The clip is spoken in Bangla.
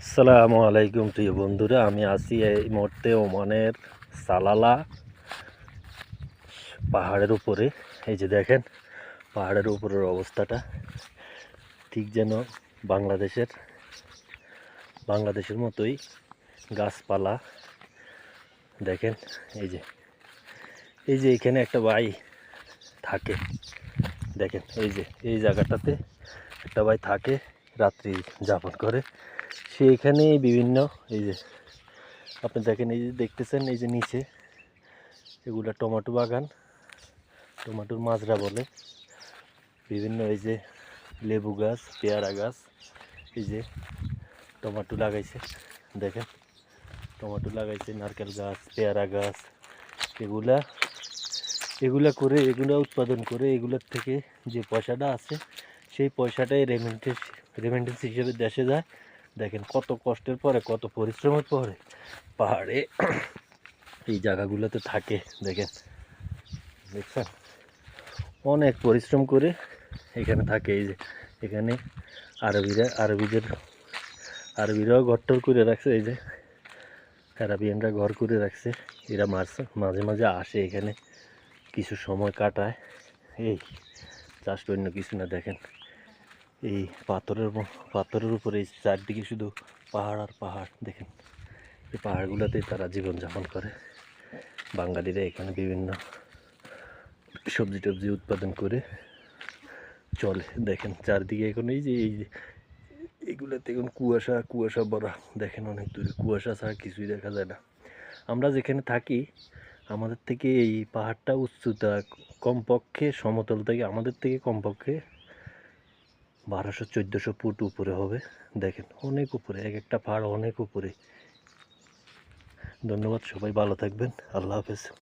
আসসালামু আলাইকুম প্রিয় বন্ধুরা, আমি আছি এই মুহূর্তে ওমানের সালালা পাহাড়ের উপরে। এই যে দেখেন পাহাড়ের উপরের অবস্থাটা ঠিক যেন বাংলাদেশের মতোই গাছপালা দেখেন। এই যে এখানে একটা ভাই থাকে, দেখেন এই জায়গাটাতে একটা ভাই থাকে, রাত্রি যাপন করে। সে এখানে বিভিন্ন এই যে আপনি দেখেন, এই যে দেখতেছেন, এই যে নিচে এগুলা টমেটো বাগান, টমেটোর মাজরা বলে। বিভিন্ন এই যে লেবু গাছ, পেয়ারা গাছ, এই যে টমেটো লাগাইছে, দেখেন টমেটো লাগাইছে, নারকেল গাছ, পেয়ারা গাছ, এগুলা উৎপাদন করে এগুলোর থেকে যে পয়সাটা আছে সেই পয়সাটাই রেমিটেন্স হিসেবে দেশে যায়। দেখেন কত কষ্টের পরে, কত পরিশ্রমের পরে পাহাড়ে এই জায়গাগুলোতে থাকে। দেখছেন অনেক পরিশ্রম করে এখানে থাকে। এই যে এখানে আরবিরাও ঘরটর করে রাখছে, এই যে অ্যারাবিয়ানরা ঘর করে রাখছে। এরা মাঝে মাঝে আসে এখানে, কিছু সময় কাটায়। এই জাস্ট অন্য কিছু না, দেখেন এই পাথরের উপরে এই চারদিকে শুধু পাহাড় আর পাহাড়। দেখেন এই পাহাড়গুলোতেই তারা জীবনযাপন করে। বাঙালিরা এখানে বিভিন্ন সবজি টবজি উৎপাদন করে চলে। দেখেন চারদিকে এখন এই যে এগুলোতে এখন কুয়াশা ভরা। দেখেন অনেক দূরে কুয়াশা ছাড়া কিছুই দেখা যায় না। আমরা যেখানে থাকি আমাদের থেকে এই পাহাড়টা উচ্চতা কমপক্ষে, সমতল থেকে আমাদের থেকে কমপক্ষে 1200-1400 ফুট উপরে হবে। দেখেন অনেক উপরে, এক একটা পাহাড় অনেক উপরে। ধন্যবাদ, সবাই ভালো থাকবেন, আল্লাহ হাফেজ।